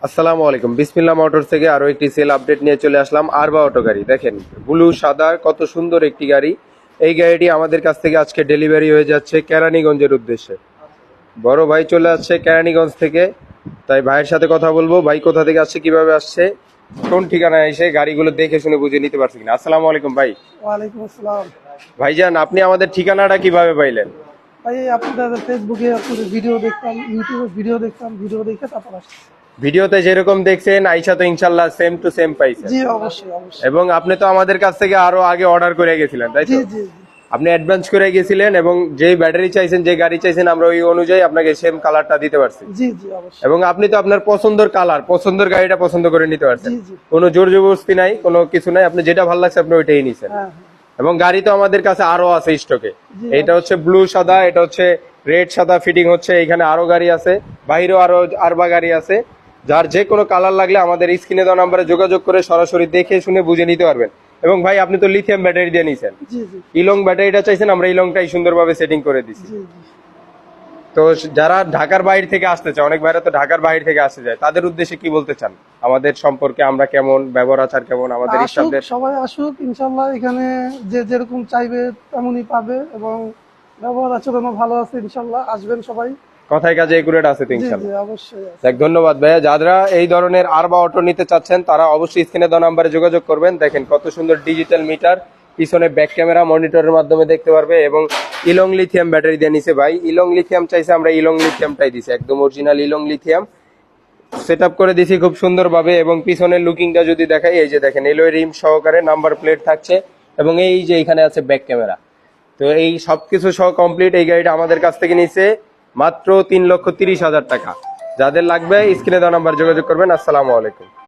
আসসালামু আলাইকুম। বিসমিল্লাহ মোটরস থেকে আরো একটি সেল আপডেট নিয়ে চলে আসলাম। আরবা অটো গাড়ি দেখেন, ব্লু সাদা কত সুন্দর একটি গাড়ি। এই গাড়িটি আমাদের কাছ থেকে আজকে ডেলিভারি হয়ে যাচ্ছে কেরানীগঞ্জের উদ্দেশ্যে। বড় ভাই চলে আসছে কেরানীগঞ্জ থেকে, তাই ভাইয়ের সাথে কথা বলবো। ভাই কোথা থেকে আসছে, কিভাবে আসছে, কোন ঠিকানায় এসে গাড়িগুলো দেখে শুনে বুঝে নিতে পারছি কিনা। আসসালামু আলাইকুম ভাই। ওয়ালাইকুম আসসালাম। ভাইজান, আপনি আমাদের ঠিকানাটা কিভাবে পাইলেন? ভাই আপনাদের ফেসবুকে আপনাদের ভিডিও দেখতাম, ইউটিউবে ভিডিও দেখতাম, ভিডিও দেখে তারপর আসছি। ভিডিওতে যেরকম দেখছেন আইসা তো ইনশাল্লাহ সেম টু সেম পাইছেন। জি অবশ্যই অবশ্যই। এবং আপনি তো আমাদের কাছ থেকে আরো আগে অর্ডার করে গেছিলেন, তাই জি তো? জি জি আপনি অ্যাডভান্স করে গেছিলেন এবং যেই ব্যাটারি চাইছেন, যে গাড়ি চাইছেন, আমরা ওই অনুযায়ী আপনাকে সেম কালারটা দিতে পারছি। জি জি অবশ্যই। এবং আপনি তো আপনার পছন্দের কালার, পছন্দের গাড়িটা পছন্দ করে নিতে পারছেন। জি জি। কোনো জোর জবরদস্তি নাই, কোনো কিছু নাই। আপনি যেটা ভালো লাগছে আপনি ওইটাই নিছেন। হ্যাঁ এবং গাড়ি তো আমাদের কাছে আরো আছে স্টকে। জি, এটা হচ্ছে ব্লু সাদা, এটা হচ্ছে রেড সাদা ফিটিং হচ্ছে। এখানে আরো গাড়ি আছে, বাইরেও আরো আরবা গাড়ি আছে। যার যে কোনো কালার লাগলে আমাদের স্ক্রিনে দেওয়া নাম্বারে যোগাযোগ করে সরাসরি দেখে শুনে বুঝে নিতে পারবেন। এবং ভাই, আপনি তো লিথিয়াম ব্যাটারি দিয়ে নিছেন। জি জি ইলং ব্যাটারিটা চাইছেন, আমরা ইলংটাই সুন্দরভাবে সেটিং করে দিছি। জি জি। তো যারা ঢাকার বাইরে থেকে আসতে চায়, অনেক ভাইরা তো ঢাকার বাইরে থেকে আসতে যায়, তাদের উদ্দেশ্যে কি বলতে চান? আমাদের সম্পর্কে আমরা কেমন, ব্যবহার আচার কেমন, আমাদের আসুক, স্টাফদের? সবাই আসুক ইনশাল্লাহ। এখানে যে যেরকম চাইবে তেমনই পাবে এবং ব্যবহার আচরণও ভালো আছে ইনশাল্লাহ। আসবেন সবাই। কথায় কাজে একুরেট আছে তো জি ইনশাল্লাহ। জি অবশ্যই আছে। দেখ, ধন্যবাদ ভাইয়া। যারা এই ধরনের আরবা অটো নিতে চাচ্ছেন তারা অবশ্যই স্ক্রিনে দেওয়া নাম্বারে যোগাযোগ করবেন। দেখেন কত সুন্দর ডিজিটাল মিটার, পিছনে ব্যাক ক্যামেরা মনিটরের মাধ্যমে দেখতে পারবে। এবং ইলং লিথিয়াম ব্যাটারি দিয়ে নিছে ভাই। ইলং লিথিয়াম চাইছে, আমরা ইলং লিথিয়ামটাই দিছি, একদম অরিজিনাল ইলং লিথিয়াম সেট আপ করে দিছি খুব সুন্দরভাবে। এবং পিছনের লুকিংটা যদি দেখাই, এই যে দেখেন এলওই রিম সহকারে নাম্বার প্লেট থাকছে। এবং এই যে এখানে আছে ব্যাক ক্যামেরা। তো এই সবকিছু সহ কমপ্লিট এই গাড়িটা আমাদের কাছ থেকে নিছে মাত্র 3,30,000 টাকা। যাদের লাগবে স্ক্রিনে দেওয়া নাম্বার যোগাযোগ করবেন। আসসালামু আলাইকুম।